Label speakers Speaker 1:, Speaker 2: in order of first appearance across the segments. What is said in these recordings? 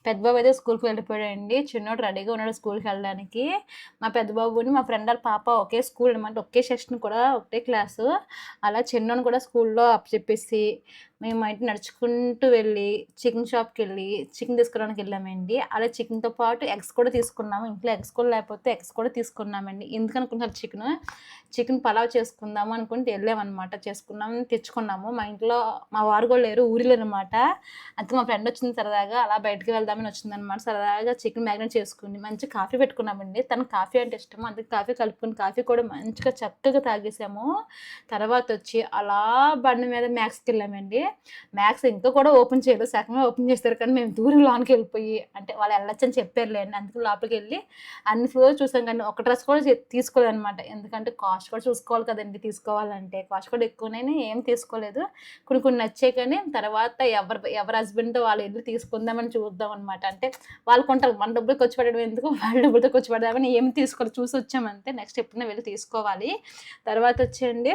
Speaker 1: పెద్ద బాబు అయితే స్కూల్‌కి వెళ్ళిపోయాడండి. చిన్నోడు రెడీగా ఉన్నాడు స్కూల్‌కెళ్ళడానికి. మా పెద్ద బాబుని మా ఫ్రెండ్ ఆళ్ళ పాప ఒకే స్కూల్ అనమాట. ఒకే సెక్షన్ కూడా ఒకటే క్లాసు. అలా చిన్నోడిని కూడా స్కూల్‌లో అప్పచెప్పేసి, మేము అయితే నడుచుకుంటూ వెళ్ళి చికెన్ షాప్‌కెళ్ళి చికెన్ తీసుకురావడానికి వెళ్ళామండి. అలా చికెన్‌తో పాటు ఎగ్స్ కూడా తీసుకున్నాము. ఇంట్లో ఎగ్స్ కూడా లేకపోతే ఎగ్స్ కూడా తీసుకున్నామండి. ఎందుకనుకుంటున్నారు చికెను? చికెన్ పలావ్ చేసుకుందాము అనుకుంటే ఎళ్ళామనమాట. చేసుకున్నాం, తెచ్చుకున్నాము. మా ఇంట్లో మా వారు కూడా లేరు, ఊరెళ్ళారనమాట. అందుకే మా ఫ్రెండ్ వచ్చింది సరదాగా. అలా బయటికి వెళ్దామని వచ్చిందనమాట. సరదాగా చికెన్ మ్యారినేట్ చేసుకుంది. మంచి కాఫీ పెట్టుకున్నామండి. తనకి కాఫీ అంటే ఇష్టము. అందుకే కాఫీ కలుపుకొని కాఫీ కూడా మంచిగా చక్కగా తాగేసాము. తర్వాతొచ్చి అలా బండి మీద మ్యాక్స్‌కెళ్ళామండి. మ్యాక్స్ ఇంకా కూడా ఓపెన్ చేయలేదు. సగమే ఓపెన్ చేశారు కానీ మేము దూరం లోనకెళ్ళిపోయి అంటే వాళ్ళు ఎళ్ళొచ్చని చెప్పారులేండి. అందుకే లోపలికెళ్ళి అన్ని ఫ్లోర్ చూసాం కానీ ఒక డ్రెస్ కూడా తీసుకోలేదనమాట. ఎందుకంటే కాస్ట్ కూడా చూసుకోవాలి కదండీ తీసుకోవాలంటే. కాస్ట్ కూడా ఎక్కువనని ఏం తీసుకోలేదు. కొన్ని కొన్ని నచ్చాయి కానీ తర్వాత ఎవరి హస్బెండ్‌తో వాళ్ళు ఎళ్లి తీసుకుందామని చూద్దామనమాట. అంటే వాళ్ళు కొంటారు. మన డబ్బులు ఖర్చు పెట్టడం ఎందుకు, వాళ్ళ డబ్బులతో ఖర్చు పెడదామని ఏం తీసుకోలేదు. చూసొచ్చామంతే. నెక్స్ట్ ఎప్పుడైనా వెళ్లి తీసుకోవాలి. తర్వాతొచ్చేయండి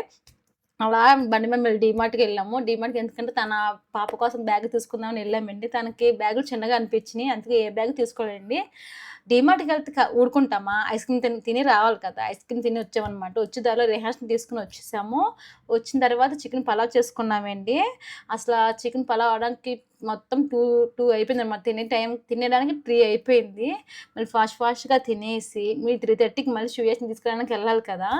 Speaker 1: అలా బండి మీద మళ్ళీ డీమార్ట్‌కెళ్ళాము. డీమార్ట్‌కి ఎందుకంటే తన పాప కోసం బ్యాగ్ తీసుకుందామని ఎళ్ళామండి. తనకి బ్యాగులు చిన్నగా అనిపించినియి. అందుకే ఏ బ్యాగ్ తీసుకోలేదండి. డీమార్ట్‌కెళ్తే ఊరుకుంటామా? ఐస్ క్రీమ్ తిని రావాలి కదా! ఐస్ క్రీమ్ తిని వచ్చామనమాట. వచ్చే దారిలో రిహాన్స్‌ని తీసుకొని వచ్చేసాము. వచ్చిన తర్వాత చికెన్ పలావ్ చేసుకున్నామండి. అసల చికెన్ పలావ్ అవ్వడానికి మొత్తం 2 అయిపోయిందనమాట. తినేడానికి 3 అయిపోయింది. మళ్ళీ ఫాస్ట్‌గా తినేసి, మీ 3:30కి మళ్ళీ శివేష్‌ని తీసుకురావడానికి ఎళ్ళాలి కదా!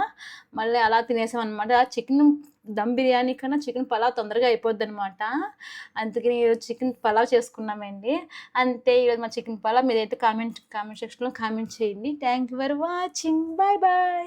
Speaker 1: మళ్ళీ అలా తినేసామనమాట. ఆ చికెను దమ్ బిర్యానీ కన్నా చికెన్ పలావ్ తొందరగా అయిపోద్దనమాట. అందుకని ఈరోజు చికెన్ పలావ్ చేసుకున్నామండి. అంతే ఈరోజు మా చికెన్ పలావ్. మీరైతే కామెంట్ సెక్షన్‌లో కామెంట్ చేయండి. Thank you for watching. Bye bye.